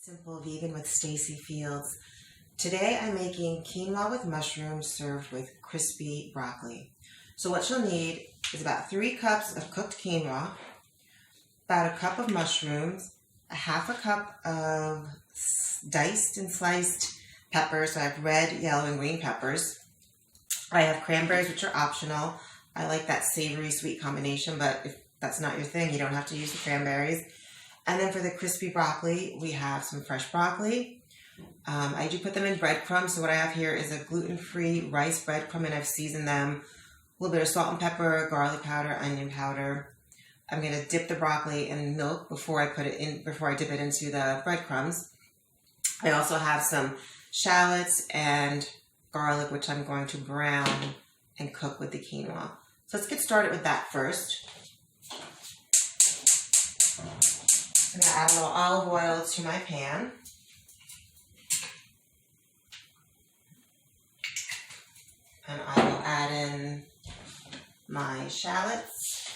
Simple Vegan with Stacy Fields. Today I'm making quinoa with mushrooms served with crispy broccoli. So what you'll need is about 3 cups of cooked quinoa, about a cup of mushrooms, a half a cup of diced and sliced peppers. So I have red, yellow, and green peppers. I have cranberries, which are optional. I like that savory sweet combination, but if that's not your thing, you don't have to use the cranberries. And then for the crispy broccoli, we have some fresh broccoli. I do put them in breadcrumbs. So what I have here is a gluten-free rice breadcrumb, and I've seasoned them. A little bit of salt and pepper, garlic powder, onion powder. I'm going to dip the broccoli in milk before I dip it into the breadcrumbs. I also have some shallots and garlic, which I'm going to brown and cook with the quinoa. So let's get started with that first. I'm going to add a little olive oil to my pan. And I will add in my shallots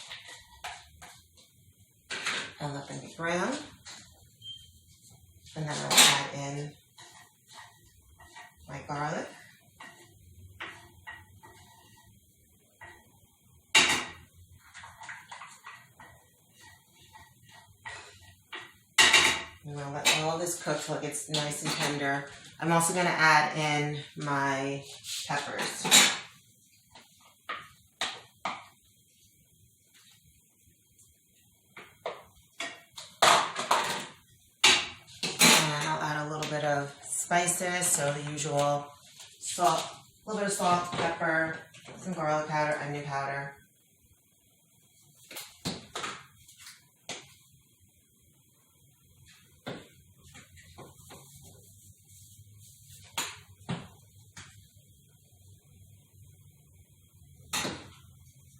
and let them get brown. And then I'll add in my garlic. I'm going to let all this cook till it gets nice and tender. I'm also going to add in my peppers. And I'll add a little bit of spices, so the usual salt, a little bit of salt, pepper, some garlic powder, onion powder.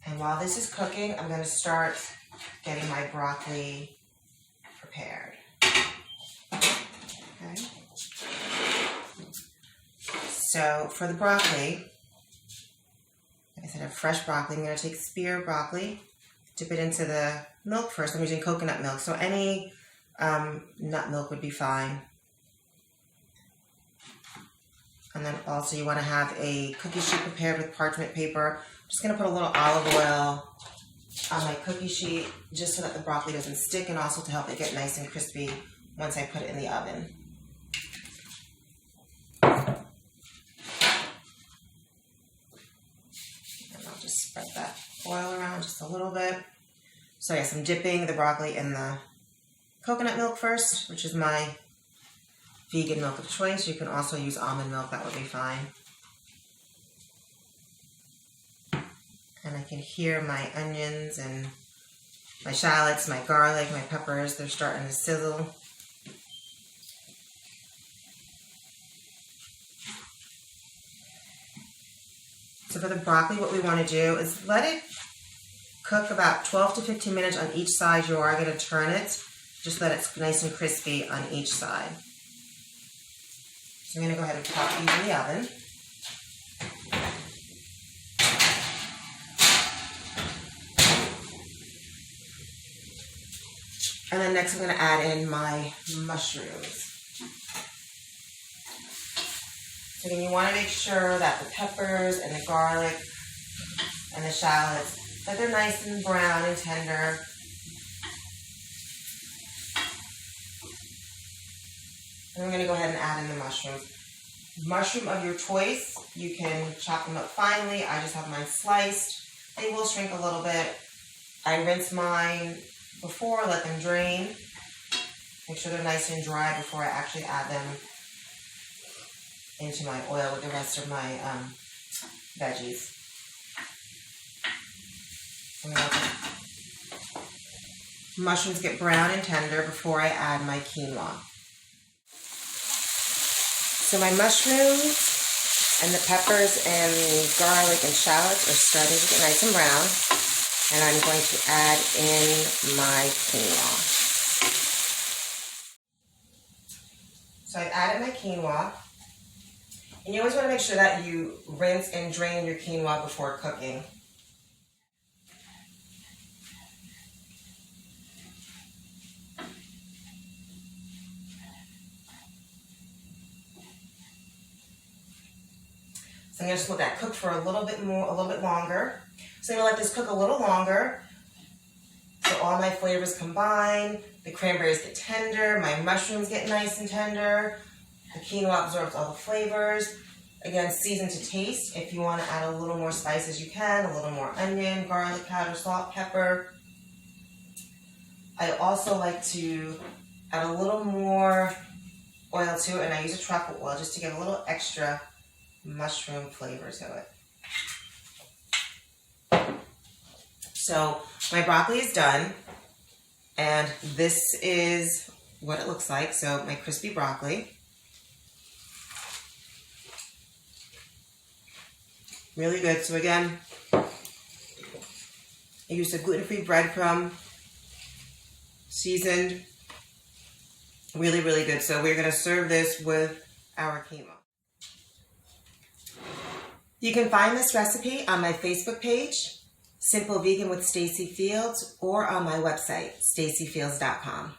And while this is cooking, I'm going to start getting my broccoli prepared. Okay. So for the broccoli, like I said, I have fresh broccoli. I'm going to take spear broccoli, dip it into the milk first. I'm using coconut milk, so any nut milk would be fine. And then also you want to have a cookie sheet prepared with parchment paper. I'm just going to put a little olive oil on my cookie sheet just so that the broccoli doesn't stick, and also to help it get nice and crispy once I put it in the oven. And I'll just spread that oil around just a little bit. So yes, I'm dipping the broccoli in the coconut milk first, which is my vegan milk of choice. You can also use almond milk, that would be fine. And I can hear my onions and my shallots, my garlic, my peppers, they're starting to sizzle. So for the broccoli, what we want to do is let it cook about 12 to 15 minutes on each side. You are going to turn it, just let it nice and crispy on each side. So I'm going to go ahead and pop these in the oven. And then next I'm going to add in my mushrooms. So then you want to make sure that the peppers and the garlic and the shallots, that they're nice and brown and tender. And I'm going to go ahead and add in the mushrooms. Mushroom of your choice, you can chop them up finely. I just have mine sliced. They will shrink a little bit. I rinse mine before, let them drain. Make sure they're nice and dry before I actually add them into my oil with the rest of my veggies. Mushrooms get brown and tender before I add my quinoa. So my mushrooms and the peppers and the garlic and shallots are starting to get nice and brown. And I'm going to add in my quinoa. So I've added my quinoa. And you always want to make sure that you rinse and drain your quinoa before cooking. So I'm just let that cook for a little bit longer. So I'm gonna let this cook a little longer. So all my flavors combine, the cranberries get tender, my mushrooms get nice and tender, the quinoa absorbs all the flavors. Again, season to taste. If you want to add a little more spices, you can. A little more onion, garlic powder, salt, pepper. I also like to add a little more oil to it, and I use a truffle oil just to get a little extra mushroom flavor to it. So my broccoli is done, and this is what it looks like. So my crispy broccoli. Really good. So again, I used a gluten-free breadcrumb, seasoned. Really, really good. So we're going to serve this with our quinoa. You can find this recipe on my Facebook page, Simple Vegan with Stacy Fields, or on my website, stacyfields.com.